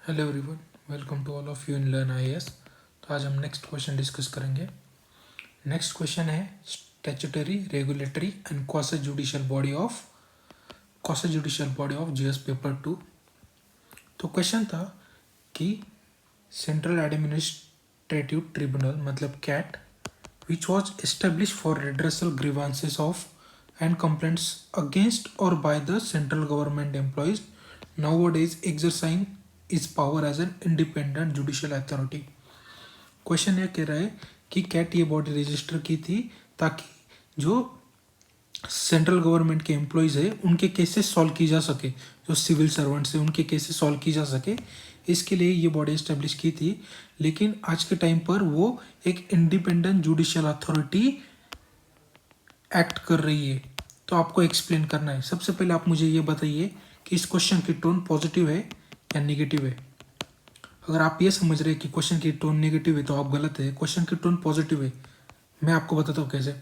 Hello everyone, welcome to all of you in learn IAS. तो आज हम next question discuss करेंगे। Next question है statutory, regulatory and quasi judicial body of GS paper 2। तो question था कि central administrative tribunal मतलब CAT which was established for redressal grievances of and complaints against or by the central government employees nowadays exercising its power as an independent judicial authority। Question ये कह रहा है कि cat ये body register की थी ताकि जो सेंट्रल गवर्नमेंट के एम्प्लॉयज़ है उनके केसेस सॉल्व की जा सके, जो सिविल सर्वेंट्स है उनके केसेस सॉल्व की जा सके, इसके लिए ये बॉडी इस्टेब्लिश की थी। लेकिन आज के टाइम पर वो एक इंडिपेंडेंट जुडिशियल अथॉरिटी एक्ट कर रही है। तो आपको एक्सप्लेन करना है। सबसे पहले आप मुझे ये बताइए कि इस क्वेश्चन की टोन पॉजिटिव है या नेगेटिव है। अगर आप ये समझ रहे हैं कि क्वेश्चन की टोन नेगेटिव है तो आप गलत है। क्वेश्चन की टोन पॉजिटिव है। मैं आपको बताता हूँ कैसे।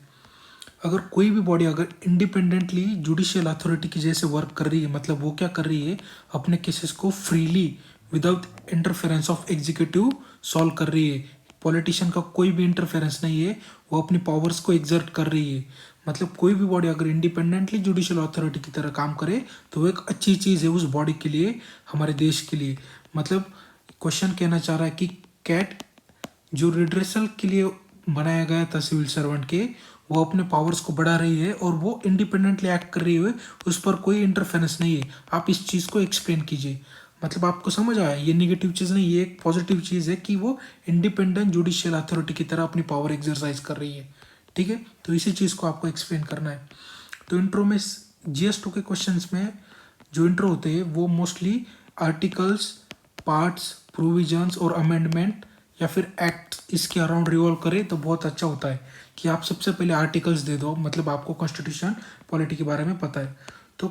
अगर कोई भी बॉडी अगर इंडिपेंडेंटली जुडिशियल अथॉरिटी की जैसे वर्क कर रही है, मतलब वो क्या कर रही है, अपने केसेस को freely without interference of executive solve कर रही है। पॉलिटिशियन का कोई भी इंटरफेरेंस नहीं है, वो अपनी पावर्स को एग्जर्ट कर रही है। मतलब कोई भी बॉडी अगर इंडिपेंडेंटली जुडिशियल अथॉरिटी की तरह काम करे तो वो एक अच्छी चीज़ है उस बॉडी के लिए, हमारे देश के लिए। मतलब क्वेश्चन कहना चाह रहा है कि कैट जो रिड्रेसल के लिए बनाया गया था सिविल सर्वेंट के, वो अपने पावर्स को बढ़ा रही है और वो इंडिपेंडेंटली एक्ट कर रही है, उस पर कोई इंटरफेरेंस नहीं है। आप इस चीज़ को एक्सप्लेन कीजिए। मतलब आपको समझ आया, ये नेगेटिव चीज़ नहीं, ये एक पॉजिटिव चीज़ है कि वो इंडिपेंडेंट जुडिशियल अथॉरिटी की तरह अपनी पावर एक्सरसाइज कर रही है। ठीक है, तो इसी चीज़ को आपको एक्सप्लेन करना है। तो इंट्रो में GS2 के क्वेश्चंस में जो इंट्रो होते हैं वो मोस्टली आर्टिकल्स, पार्ट्स, प्रोविजंस और अमेंडमेंट या फिर एक्ट इसके अराउंड रिवॉल्व करे तो बहुत अच्छा होता है कि आप सबसे पहले आर्टिकल्स दे दो, मतलब आपको कॉन्स्टिट्यूशन पॉलिटी के बारे में पता है। तो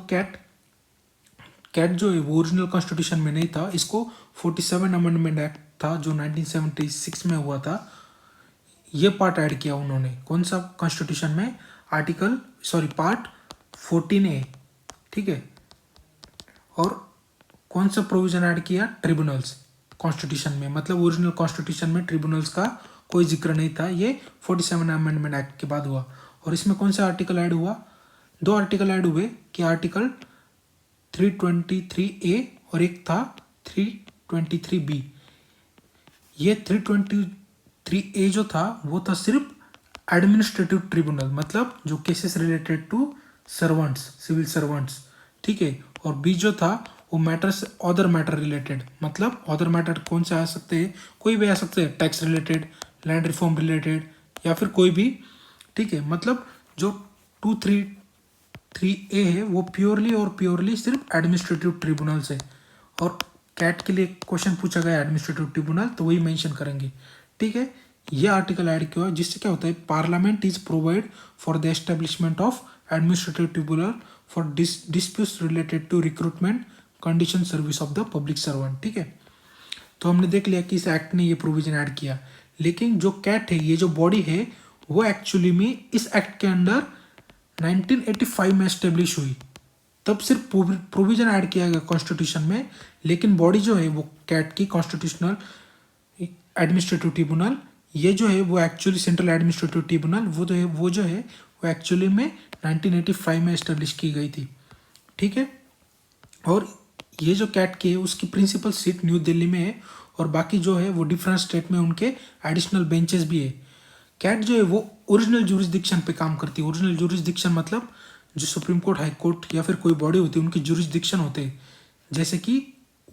कैट जो है वो ओरिजिनल कॉन्स्टिट्यूशन में नहीं था। इसको 47 अमेंडमेंट एक्ट था जो 1976 में हुआ था, ये पार्ट ऐड किया उन्होंने। कौन सा कॉन्स्टिट्यूशन में? Part 14A। ठीक है, और कौन सा प्रोविजन ऐड किया? ट्रिब्यूनल्स कॉन्स्टिट्यूशन में। मतलब ओरिजिनल कॉन्स्टिट्यूशन में ट्रिब्यूनल्स का कोई जिक्र नहीं था, ये 47 अमेंडमेंट एक्ट के बाद हुआ। और इसमें कौन सा आर्टिकल ऐड हुआ? 2 आर्टिकल ऐड हुए कि आर्टिकल 323A और एक था 323B। ये 323A जो था वो था सिर्फ एडमिनिस्ट्रेटिव ट्रिब्यूनल, मतलब जो cases related to servants, civil servants. ठीक है, और बी जो था वो मैटर्स अदर मैटर रिलेटेड। मतलब अदर मैटर कौन से आ सकते हैं? कोई भी आ सकते हैं, tax related, land reform related या फिर कोई भी। ठीक है, मतलब जो 233A है वो प्योरली सिर्फ एडमिनिस्ट्रेटिव ट्रिब्यूनल्स है। और कैट के लिए क्वेश्चन पूछा गया एडमिनिस्ट्रेटिव ट्रिब्यूनल, तो वही मेंशन करेंगे। ठीक है, ये आर्टिकल ऐड किया जिससे क्या होता है, parliament is provide for the establishment of administrative tribunal for disputes related to recruitment, condition, service of the public servant. ठीक है, तो हमने देख लिया कि इस एक्ट ने ये प्रोविजन ऐड किया। लेकिन जो कैट है, ये जो बॉडी है, वो एक्चुअली में इस एक्ट के अंडर 1985 में एस्टेब्लिश हुई। तब सिर्फ प्रोविजन ऐड किया गया कॉन्स्टिट्यूशन में, लेकिन बॉडी जो है वो कैट की कॉन्स्टिट्यूशनल एडमिनिस्ट्रेटिव ट्रिब्यूनल, ये जो है वो एक्चुअली सेंट्रल एडमिनिस्ट्रेटिव ट्रिब्यूनल, वो जो है वो एक्चुअली में 1985 में एस्टेब्लिश की गई थी। ठीक है, और ये जो कैट की है उसकी प्रिंसिपल सीट न्यू दिल्ली में है और बाकी जो है वो डिफरेंट स्टेट में उनके एडिशनल बेंचेस भी है। कैट जो है वो ओरिजिनल जुरिस्डिक्शन पे काम करती है। ओरिजिनल जुरिस्डिक्शन मतलब जो सुप्रीम कोर्ट, हाई कोर्ट या फिर कोई बॉडी होती है उनकी जुरिस्डिक्शन होते हैं। जैसे कि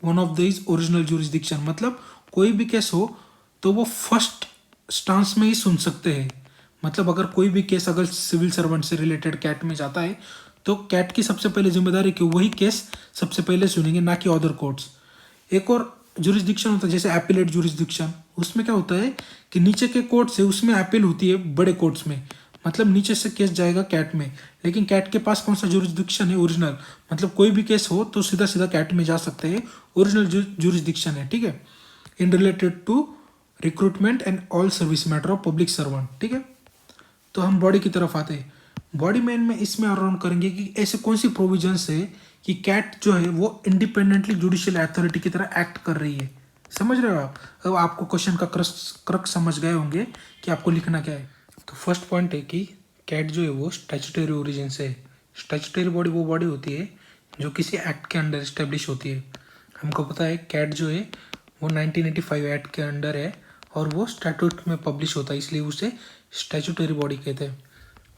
one of this original jurisdiction, मतलब कोई भी केस हो तो वो फर्स्ट स्टांस में ही सुन सकते हैं। मतलब अगर कोई भी केस अगर सिविल सर्वेंट से रिलेटेड कैट में जाता है तो कैट की सबसे पहले जिम्मेदारी कि वही केस सबसे पहले सुनेंगे, ना कि अदर कोर्ट्स। एक और जुरिस्डिक्शन होता है जैसे एपिलेट जुरिस्डिक्शन, उसमें क्या होता है कि नीचे के कोर्ट से उसमें अपील होती है बड़े कोर्ट्स में, मतलब नीचे से केस जाएगा कैट में। लेकिन कैट के पास कौन सा जुरिस्डिक्शन है? ओरिजिनल, मतलब कोई भी केस हो तो सीधा सीधा कैट में जा सकते हैं, ओरिजिनल जुरिस्डिक्शन है। ठीक है, in related to recruitment and all service matter of public servant. ठीक है, तो हम बॉडी की तरफ आते हैं। बॉडी मैन में इसमें अराउंड करेंगे कि ऐसे कौन सी प्रोविजंस है कि कैट जो है वो इंडिपेंडेंटली जुडिशियल अथॉरिटी की तरह एक्ट कर रही है। समझ रहे हो आप? अब आपको क्वेश्चन का क्रक्स समझ गए होंगे कि आपको लिखना क्या है। तो फर्स्ट पॉइंट है कि कैट जो है वो स्टैट्यूटरी ओरिजिन से है। स्टैट्यूटरी बॉडी वो बॉडी होती है जो किसी एक्ट के अंडर इस्टेब्लिश होती है। हमको पता है कैट जो है वो 1985 एक्ट के अंडर है और वो स्टैट्यूट में पब्लिश होता है, इसलिए उसे स्टैट्यूटरी बॉडी कहते हैं।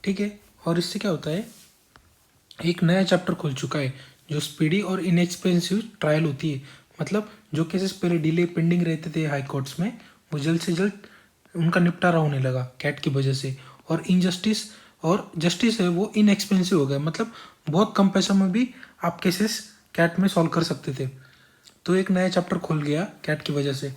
ठीक है, और इससे क्या होता है, एक नया चैप्टर खुल चुका है जो स्पीडी और इनएक्सपेंसिव ट्रायल होती है। मतलब जो केसेस पहले डिले पेंडिंग रहते थे हाई कोर्ट्स में, वो जल्द से जल्द उनका निपटारा होने लगा कैट की वजह से। और इनजस्टिस और जस्टिस है वो इनएक्सपेंसिव हो गया, मतलब बहुत कम पैसों में भी आप केसेस कैट में सॉल्व कर सकते थे। तो एक नया चैप्टर खुल गया कैट की वजह से।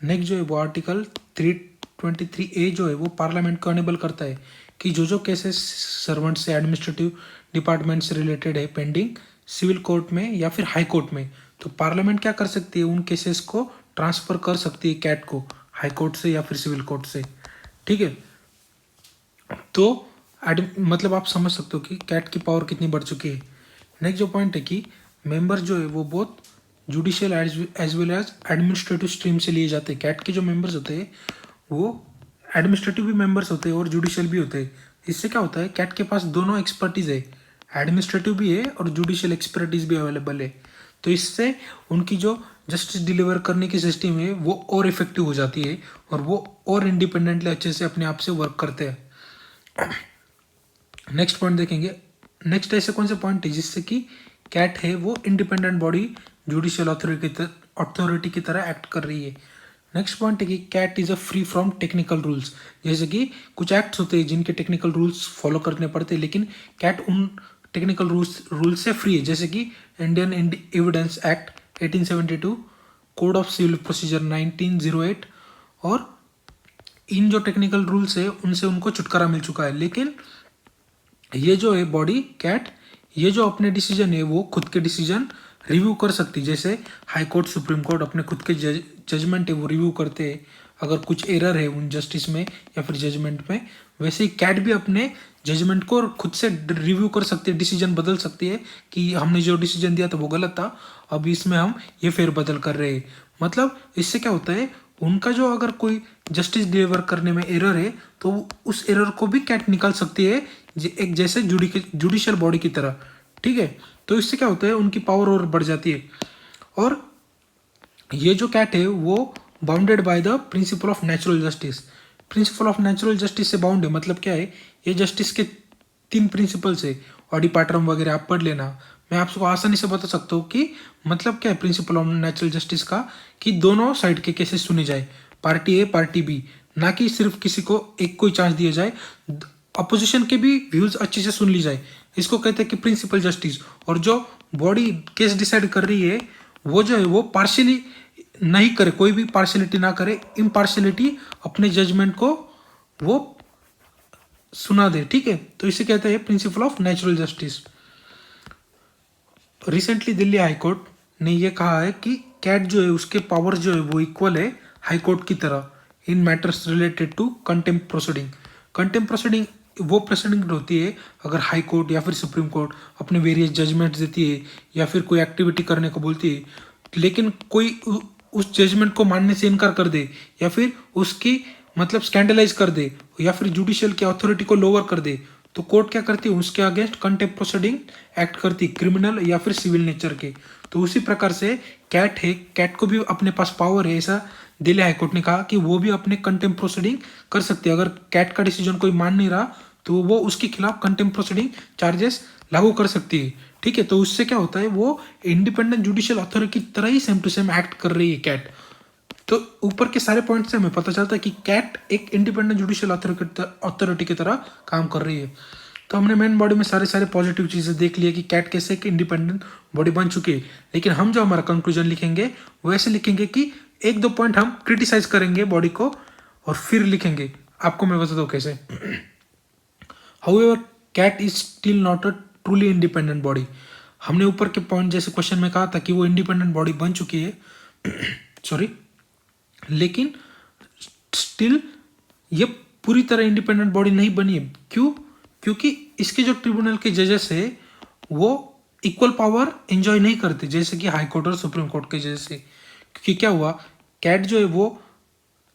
नेक्स्ट जो है वो आर्टिकल 323A जो है वो पार्लियामेंट को अनेबल करता है कि जो केसेस सर्वेंट से एडमिनिस्ट्रेटिव डिपार्टमेंट से रिलेटेड है पेंडिंग सिविल कोर्ट में या फिर हाई कोर्ट में, तो पार्लियामेंट क्या कर सकती है, उन केसेस को ट्रांसफर कर सकती है कैट को हाई कोर्ट से या फिर सिविल कोर्ट से। ठीक है, तो मतलब आप समझ सकते हो कि कैट की पावर कितनी बढ़ चुकी है। नेक्स्ट जो पॉइंट है कि मेंबर जो है वो बहुत judicial as well as administrative stream से लिए जाते हैं। कैट के जो मेंबर्स होते हैं वो एडमिनिस्ट्रेटिव भी मेंबर्स होते हैं और जुडिशियल भी होते हैं। इससे क्या होता है, कैट के पास दोनों एक्सपर्टीज है, एडमिनिस्ट्रेटिव भी है और जुडिशियल एक्सपर्टीज भी अवेलेबल है। तो इससे उनकी जो जस्टिस डिलीवर करने की सिस्टम है वो और इफेक्टिव हो जाती है और वो और इंडिपेंडेंटली अच्छे से अपने आप से वर्क करते हैं। नेक्स्ट पॉइंट देखेंगे। नेक्स्ट ऐसे कौन से पॉइंट है जिससे कि कैट है वो इंडिपेंडेंट बॉडी जुडिशियल अथॉरिटी की तरह एक्ट कर रही है। नेक्स्ट पॉइंट है कि CAT is a free from technical rules. जैसे कि कुछ एक्ट्स होते हैं जिनके टेक्निकल रूल्स फॉलो करने पड़ते हैं, लेकिन कैट उन टेक्निकल रूल्स से फ्री है। जैसे कि Indian evidence act 1872, code of civil procedure 1908, और इन जो टेक्निकल रूल्स है उनसे उनको छुटकारा मिल चुका है। लेकिन ये जो है बॉडी कैट, ये जो अपने डिसीजन है वो खुद के डिसीजन रिव्यू कर सकती है। जैसे हाई कोर्ट सुप्रीम कोर्ट अपने खुद के जजमेंट है वो रिव्यू करते हैं अगर कुछ एरर है उन जस्टिस में या फिर जजमेंट में, वैसे ही कैट भी अपने जजमेंट को खुद से रिव्यू कर सकती है, डिसीजन बदल सकती है कि हमने जो डिसीजन दिया था वो गलत था, अब इसमें हम ये फेरबदल कर रहे हैं। मतलब इससे क्या होता है, उनका जो अगर कोई जस्टिस डिलीवर करने में एरर है तो उस एरर को भी कैट निकाल सकती है एक जैसे जुडिशियल बॉडी की तरह। ठीक है, तो इससे क्या होता है, उनकी पावर और बढ़ जाती है। और ये जो कैट है वो bounded by the principle of natural justice. Principle of natural justice से बाउंड है, मतलब क्या है, ये जस्टिस के 3 प्रिंसिपल्स है, ऑडी पाटरम वगैरह आप पढ़ लेना। मैं आपको आसानी से बता सकता हूँ कि मतलब क्या है प्रिंसिपल ऑफ नेचुरल जस्टिस का, कि दोनों साइड के केसेस सुने जाए, पार्टी ए पार्टी बी, ना कि सिर्फ किसी को एक कोई चांस दिया जाए, अपोजिशन के भी व्यूज अच्छे से सुन ली जाए। इसको कहते हैं कि प्रिंसिपल जस्टिस। और जो बॉडी केस डिसाइड कर रही है वो जो है वो पार्शियली नहीं करे, कोई भी पार्शियलिटी ना करे, इम्पार्शियलिटी अपने जजमेंट को वो सुना दे। ठीक है, तो इसे कहते हैं principle of natural justice. Recently Delhi high court ने ये कहा है कि कैट जो है उसके पावर जो है वो इक्वल है हाई कोर्ट की तरह in matters related to contempt proceeding. Contempt proceeding वो प्रोसीडिंग होती है अगर हाई कोर्ट या फिर सुप्रीम कोर्ट अपने वेरियस जजमेंट्स देती है या फिर कोई एक्टिविटी करने को बोलती है, लेकिन कोई उस जजमेंट को मानने से इनकार कर दे या फिर उसकी मतलब स्कैंडलाइज कर दे या फिर जुडिशियल की अथॉरिटी को लोअर कर दे, तो कोर्ट क्या करती है, उसके अगेंस्ट कंटेम्प्ट प्रोसीडिंग एक्ट करती, क्रिमिनल या फिर सिविल नेचर के। तो उसी प्रकार से कैट है, कैट को भी अपने पास पावर है, ऐसा दिल्ली हाईकोर्ट ने कहा कि वो भी अपने कंटेम्प्ट प्रोसीडिंग कर सकती है। अगर कैट का डिसीजन कोई मान नहीं रहा तो वो उसके खिलाफ कंटेम्प्ट प्रोसीडिंग चार्जेस लागू कर सकती है। ठीक है, तो उससे क्या होता है, वो इंडिपेंडेंट जुडिशियल अथॉरिटी की तरह ही सेम टू सेम एक्ट कर रही है कैट। तो ऊपर के सारे पॉइंट से हमें पता चलता है कि कैट एक इंडिपेंडेंट जुडिशियल अथॉरिटी की तरह काम कर रही है। तो हमने मेन बॉडी में सारे पॉजिटिव चीज़ें देख ली है कि कैट कैसे एक इंडिपेंडेंट बॉडी बन चुकी है। लेकिन हम जो हमारा कंक्लूजन लिखेंगे वो ऐसे लिखेंगे कि 1-2 पॉइंट हम क्रिटिसाइज करेंगे बॉडी को और फिर लिखेंगे। आपको मैं बताता हूँ कैसे। However CAT is still not a truly independent body. हमने ऊपर के पॉइंट जैसे क्वेश्चन में कहा था कि वो इंडिपेंडेंट बॉडी बन चुकी है सॉरी, लेकिन स्टिल ये पूरी तरह इंडिपेंडेंट बॉडी नहीं बनी है। क्यों? क्योंकि इसके जो ट्रिब्यूनल के जजेस है वो इक्वल पावर एंजॉय नहीं करते जैसे कि हाई कोर्ट और सुप्रीम कोर्ट के जैसे, क्योंकि क्या हुआ, कैट जो है वो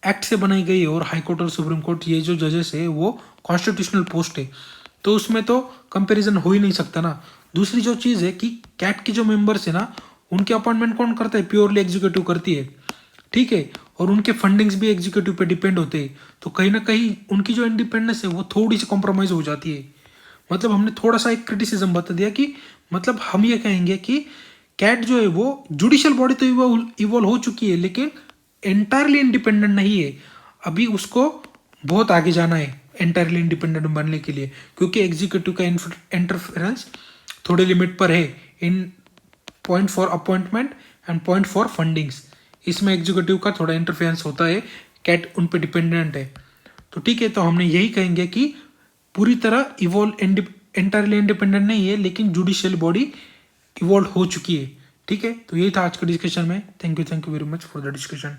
एक्ट से बनाई गई है और हाई कोर्ट और सुप्रीम कोर्ट ये जो जजेस है वो कॉन्स्टिट्यूशनल पोस्ट है, तो उसमें तो कंपैरिजन हो ही नहीं सकता ना। दूसरी जो चीज़ है कि कैट के जो मेंबर्स है ना, उनके अपॉइंटमेंट कौन करता है, प्योरली एग्जीक्यूटिव करती है, ठीक है, और उनके फंडिंग्स भी एग्जीक्यूटिव पे डिपेंड होते हैं, तो कहीं ना कहीं उनकी जो इंडिपेंडेंस है वो थोड़ी सी कॉम्प्रोमाइज हो जाती है। मतलब हमने थोड़ा सा एक क्रिटिसिज्म बता दिया कि मतलब हम ये कहेंगे कि कैट जो है वो जुडिशियल बॉडी तो इवॉल्व हो चुकी है लेकिन एंटायरली इंडिपेंडेंट नहीं है, अभी उसको बहुत आगे जाना है एंटायरली इंडिपेंडेंट बनने के लिए, क्योंकि एग्जीक्यूटिव का इंटरफेरेंस थोड़े लिमिट पर है in point for appointment and point for fundings, इसमें एग्जीक्यूटिव का थोड़ा इंटरफेरेंस होता है, कैट उन पर डिपेंडेंट है। तो ठीक है, तो हमने यही कहेंगे कि पूरी तरह इवॉल्व एंटायरली इंडिपेंडेंट नहीं है लेकिन जुडिशियल बॉडी इवॉल्व हो चुकी है। ठीक है, तो यही था आज के डिस्कशन में। Thank you very much for the discussion.